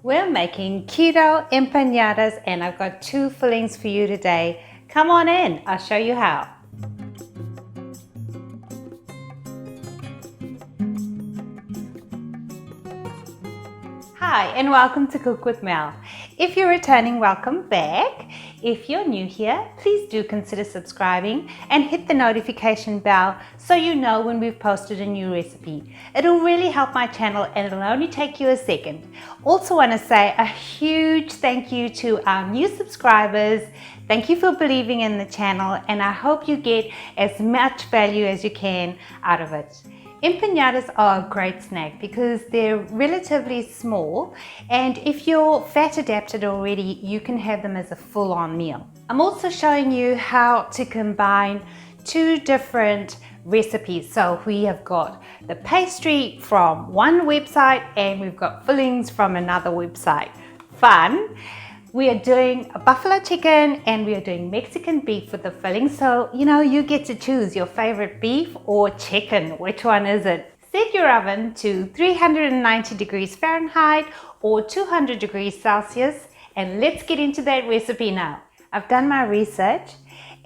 We're making keto empanadas and I've got 2 fillings for you today. Come on in, I'll show you how. Hi and welcome to Cook with Mel. If you're returning, welcome back. If you're new here, please do consider subscribing and hit the notification bell so you know when we've posted a new recipe. It'll really help my channel and it'll only take you a second. Also want to say a huge thank you to our new subscribers. Thank you for believing in the channel and I hope you get as much value as you can out of it. Empanadas are a great snack because they're relatively small, and if you're fat adapted already, you can have them as a full-on meal. I'm also showing you how to combine 2 different recipes. So we have got the pastry from one website and we've got fillings from another website. Fun! We are doing a buffalo chicken and we are doing Mexican beef with the filling. So, you get to choose your favorite beef or chicken. Which one is it? Set your oven to 390 degrees Fahrenheit or 200 degrees Celsius and let's get into that recipe now. I've done my research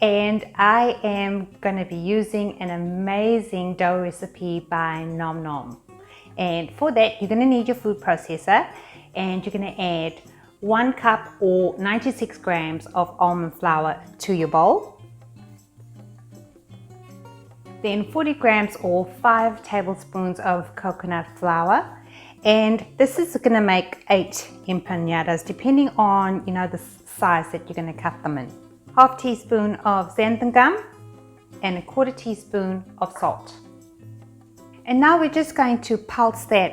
and I am going to be using an amazing dough recipe by Nom Nom. And for that, you're going to need your food processor and you're going to add 1 cup or 96 grams of almond flour to your bowl. Then 40 grams or 5 tablespoons of coconut flour. And this is going to make 8 empanadas depending on the size that you're going to cut them in. Half teaspoon of xanthan gum and 1/4 teaspoon of salt. And now we're just going to pulse that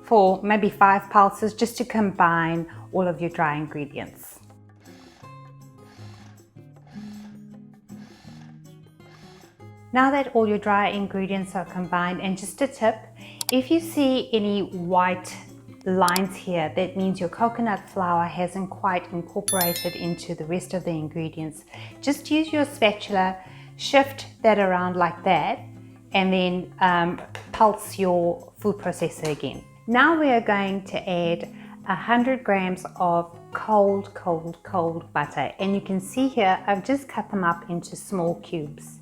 for maybe 5 pulses just to combine all of your dry ingredients. Now that all your dry ingredients are combined, and just a tip, if you see any white lines here, that means your coconut flour hasn't quite incorporated into the rest of the ingredients. Just use your spatula, shift that around like that, and then pulse your food processor again. Now we are going to add 100 grams of cold butter, and you can see here I've just cut them up into small cubes.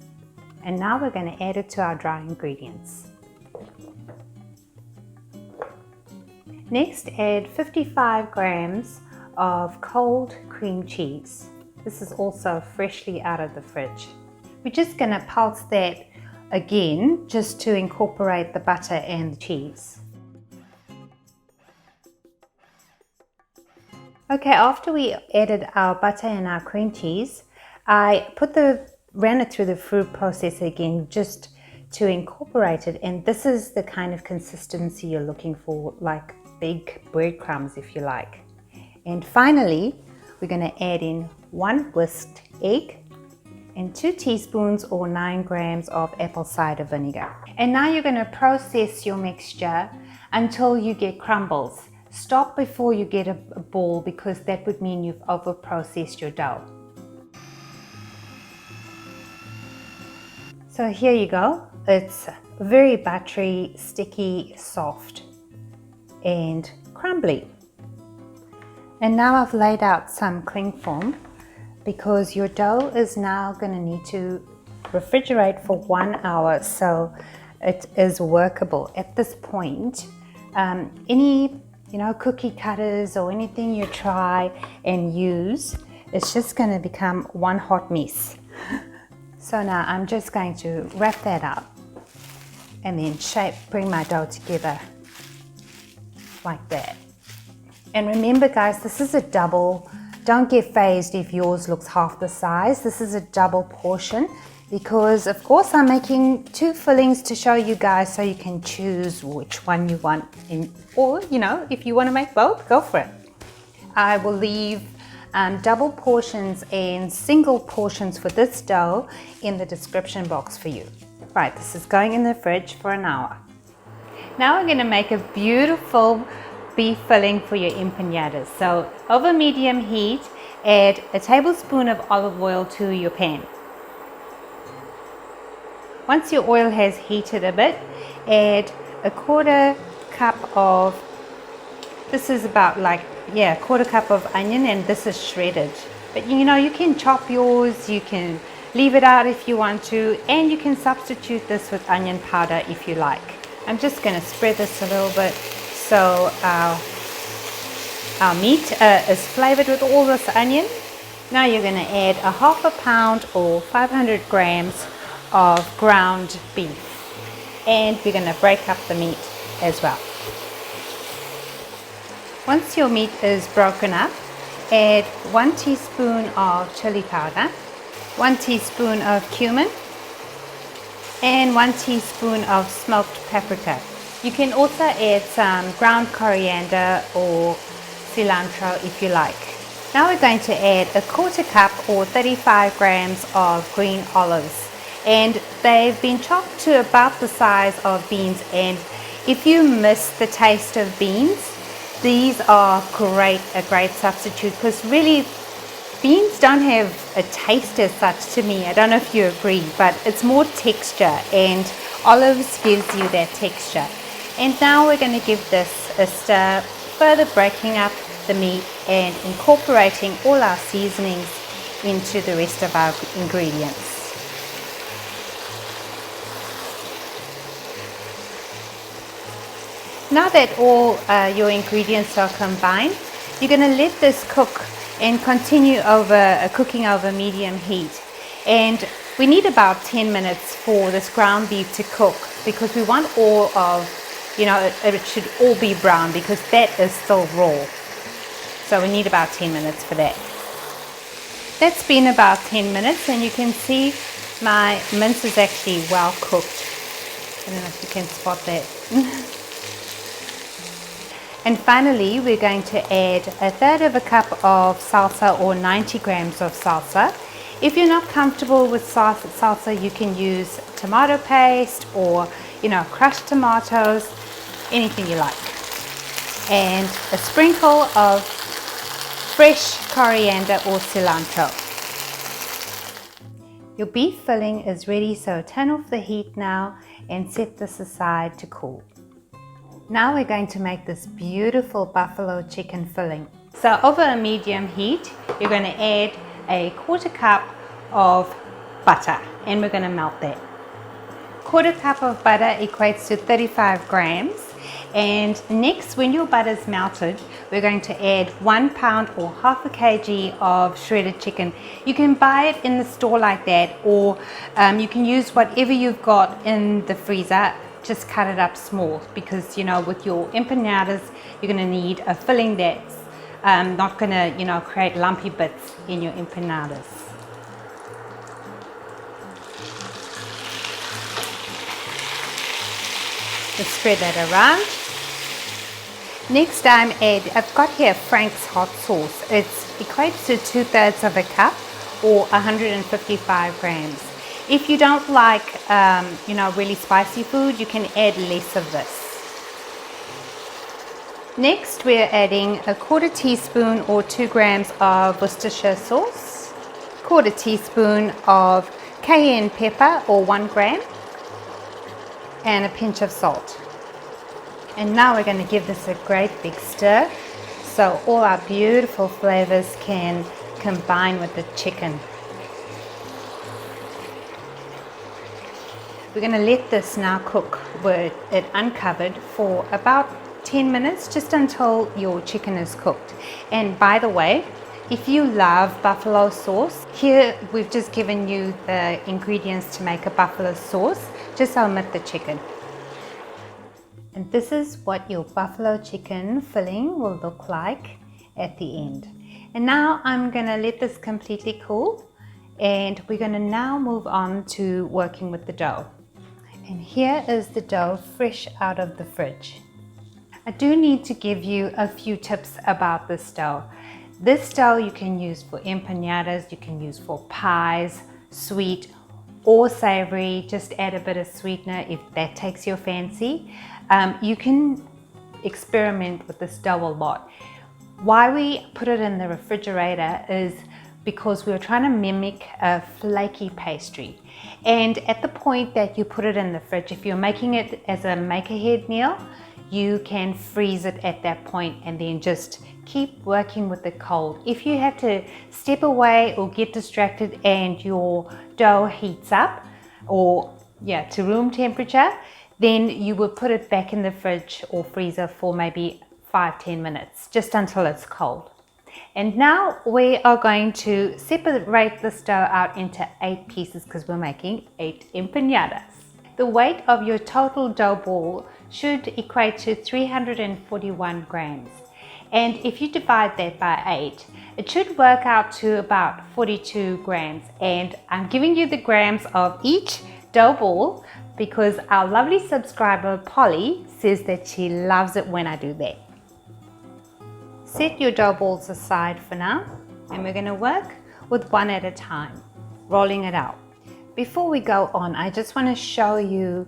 And now we're going to add it to our dry ingredients. Next, add 55 grams of cold cream cheese. This is also freshly out of the fridge. We're just going to pulse that again just to incorporate the butter and the cheese. Okay, after we added our butter and our cream cheese, I ran it through the food processor again just to incorporate it, and this is the kind of consistency you're looking for, like big breadcrumbs if you like. And finally, we're going to add in 1 whisked egg and 2 teaspoons or 9 grams of apple cider vinegar. And now you're going to process your mixture until you get crumbles. Stop before you get a ball because that would mean you've over-processed your dough. So here you go. It's very buttery, sticky, soft, and crumbly. And now I've laid out some cling film because your dough is now going to need to refrigerate for 1 hour so it is workable. At this point, any cookie cutters or anything you try and use, it's just going to become one hot mess. So now I'm just going to wrap that up and then bring my dough together like that. And remember guys, this is a double. Don't get phased if yours looks half the size. This is a double portion because of course I'm making 2 fillings to show you guys so you can choose which one you want or if you want to make both, go for it. I will leave double portions and single portions for this dough in the description box for you. Right, this is going in the fridge for an hour. Now we're going to make a beautiful beef filling for your empanadas. So over medium heat, add a tablespoon of olive oil to your pan. Once your oil has heated a bit, add 1/4 cup of This is about like, yeah, a quarter cup of onion, and this is shredded. But you know, you can chop yours, you can leave it out if you want to, and you can substitute this with onion powder if you like. I'm just going to spread this a little bit so our meat is flavored with all this onion. Now you're going to add a half a pound or 500 grams of ground beef, and we're going to break up the meat as well. Once your meat is broken up, add 1 teaspoon of chili powder, 1 teaspoon of cumin, and 1 teaspoon of smoked paprika. You can also add some ground coriander or cilantro if you like. Now we're going to add a quarter cup or 35 grams of green olives, and they've been chopped to about the size of beans, and if you miss the taste of beans, these are a great substitute, because really beans don't have a taste as such to me. I don't know if you agree, but it's more texture, and olives gives you that texture. And now we're going to give this a stir, further breaking up the meat and incorporating all our seasonings into the rest of our ingredients. Now that all your ingredients are combined, you're going to let this cook and continue cooking over medium heat. And we need about 10 minutes for this ground beef to cook, because we want all of, it should all be brown, because that is still raw. So we need about 10 minutes for that. That's been about 10 minutes, and you can see my mince is actually well cooked. I don't know if you can spot that. And finally, we're going to add 1/3 of a cup of salsa, or 90 grams of salsa. If you're not comfortable with salsa, you can use tomato paste or, crushed tomatoes, anything you like. And a sprinkle of fresh coriander or cilantro. Your beef filling is ready, so turn off the heat now and set this aside to cool. Now we're going to make this beautiful buffalo chicken filling. So over a medium heat, you're going to add a quarter cup of butter, and we're going to melt that. Quarter cup of butter equates to 35 grams. And next, when your butter is melted, we're going to add 1 pound or half a kg of shredded chicken. You can buy it in the store like that, or you can use whatever you've got in the freezer. Just cut it up small, because with your empanadas you're going to need a filling that's not going to create lumpy bits in your empanadas. Just spread that around. Next, I've got here Frank's hot sauce. It equates to 2/3 of a cup or 155 grams. If you don't like, really spicy food, you can add less of this. Next, we're adding a 1/4 teaspoon or 2 grams of Worcestershire sauce, 1/4 teaspoon of cayenne pepper or 1 gram, and a pinch of salt. And now we're going to give this a great big stir, so all our beautiful flavors can combine with the chicken. We're going to let this now cook with it uncovered for about 10 minutes, just until your chicken is cooked. And by the way, if you love buffalo sauce, here we've just given you the ingredients to make a buffalo sauce. Just omit the chicken. And this is what your buffalo chicken filling will look like at the end. And now I'm going to let this completely cool, and we're going to now move on to working with the dough. And here is the dough fresh out of the fridge. I do need to give you a few tips about this dough. This dough you can use for empanadas, you can use for pies, sweet or savory. Just add a bit of sweetener if that takes your fancy. You can experiment with this dough a lot. Why we put it in the refrigerator is because we were trying to mimic a flaky pastry. And at the point that you put it in the fridge, if you're making it as a make-ahead meal, you can freeze it at that point and then just keep working with the cold. If you have to step away or get distracted and your dough heats up or to room temperature, then you will put it back in the fridge or freezer for maybe 5-10 minutes, just until it's cold. And now we are going to separate this dough out into 8 pieces because we're making 8 empanadas. The weight of your total dough ball should equate to 341 grams. And if you divide that by 8, it should work out to about 42 grams. And I'm giving you the grams of each dough ball because our lovely subscriber Polly says that she loves it when I do that. Set your dough balls aside for now, and we're going to work with one at a time, rolling it out. Before we go on, I just want to show you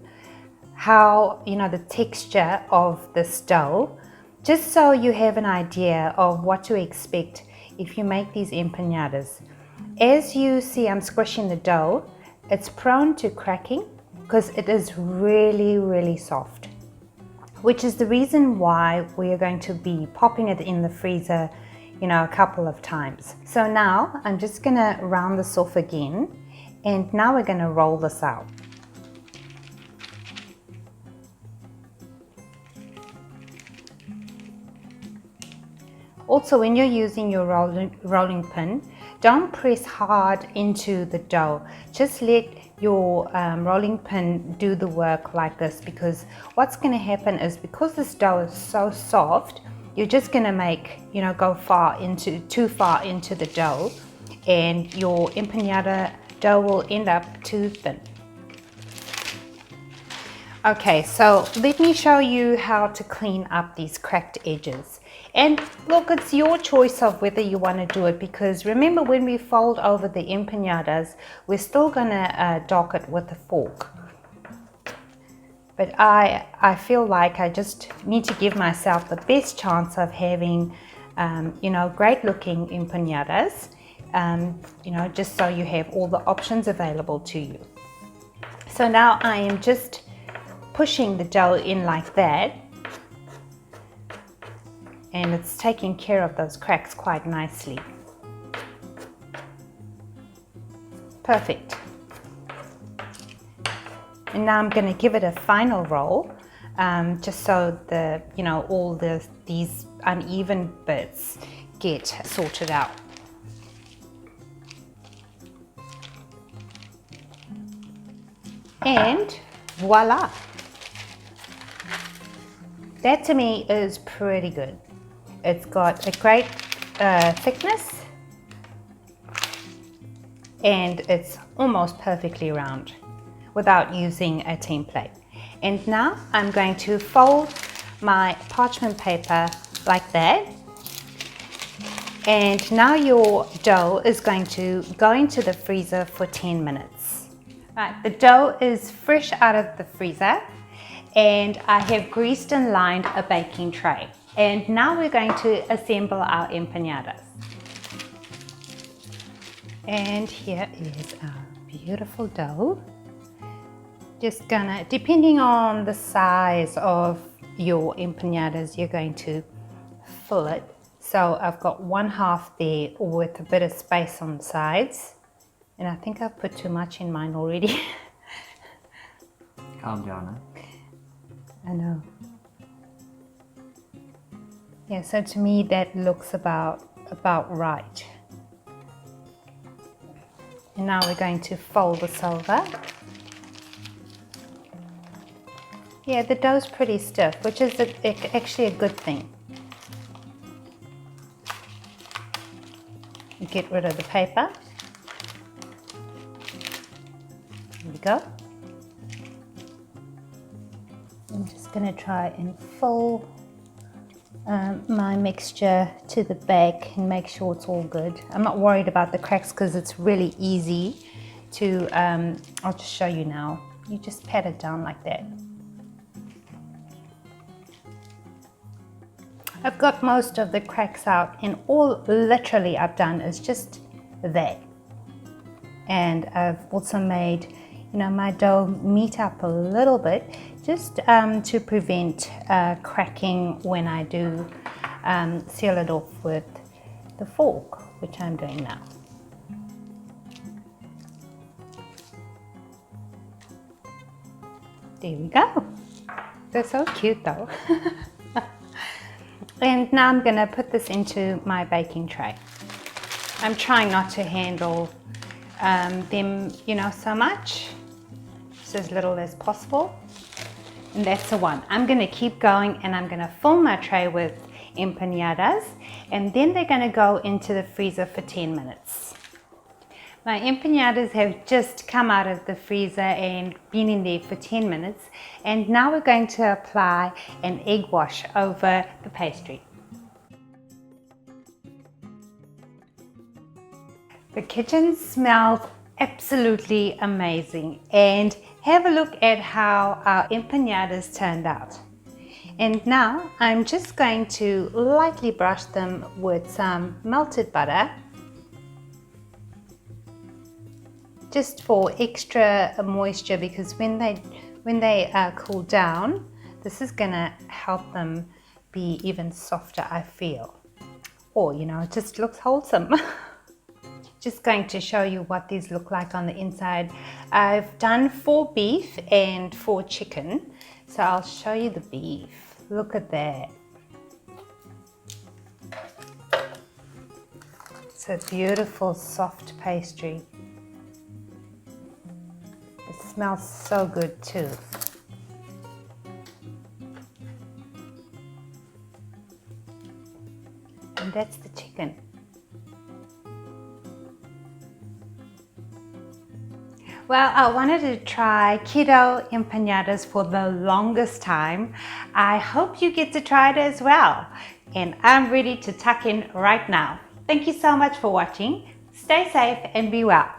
how, the texture of this dough, just so you have an idea of what to expect if you make these empanadas. As you see, I'm squishing the dough. It's prone to cracking because it is really, really soft, which is the reason why we are going to be popping it in the freezer, a couple of times. So now I'm just going to round this off again, and now we're going to roll this out. Also, when you're using your rolling pin, don't press hard into the dough. Just let your rolling pin do the work like this, because what's going to happen is, because this dough is so soft, you're just going to make, go too far into the dough, and your empanada dough will end up too thin. Okay, so let me show you how to clean up these cracked edges. And look, it's your choice of whether you want to do it, because remember, when we fold over the empanadas, we're still going to dock it with a fork. But I feel like I just need to give myself the best chance of having, great looking empanadas, just so you have all the options available to you. So now I am just pushing the dough in like that, and it's taking care of those cracks quite nicely. Perfect. And now I'm going to give it a final roll, just so all these uneven bits get sorted out. And voila! That to me is pretty good. It's got a great thickness, and it's almost perfectly round without using a template. And now I'm going to fold my parchment paper like that. And now your dough is going to go into the freezer for 10 minutes. Right, the dough is fresh out of the freezer, and I have greased and lined a baking tray. And now we're going to assemble our empanadas. And here is our beautiful dough. Just gonna, depending on the size of your empanadas, you're going to fill it. So I've got 1/2 there with a bit of space on the sides. And I think I've put too much in mine already. Calm down, huh? I know. Yeah, so to me that looks about right. And now we're going to fold this over. Yeah, the dough's pretty stiff, which is actually a good thing. Get rid of the paper. There we go. I'm just going to try and fold my mixture to the back and make sure it's all good. I'm not worried about the cracks because it's really easy to, I'll just show you now. You just pat it down like that. I've got most of the cracks out, and all literally I've done is just that. And I've also made, my dough meet up a little bit just to prevent cracking when I do seal it off with the fork, which I'm doing now. There we go. They're so cute though. And now I'm going to put this into my baking tray. I'm trying not to handle them, you know, so much, just as little as possible. And that's the one. I'm going to keep going, and I'm going to fill my tray with empanadas, and then they're going to go into the freezer for 10 minutes. My empanadas have just come out of the freezer and been in there for 10 minutes, and now we're going to apply an egg wash over the pastry. The kitchen smells absolutely amazing, and have a look at how our empanadas turned out. And now I'm just going to lightly brush them with some melted butter, just for extra moisture, because when they cool down, this is gonna help them be even softer, I feel. Or, you know, it just looks wholesome. Just going to show you what these look like on the inside. I've done 4 beef and 4 chicken, so I'll show you the beef. Look at that. It's a beautiful soft pastry. It smells so good too. And that's the chicken. Well, I wanted to try keto empanadas for the longest time. I hope you get to try it as well. And I'm ready to tuck in right now. Thank you so much for watching. Stay safe and be well.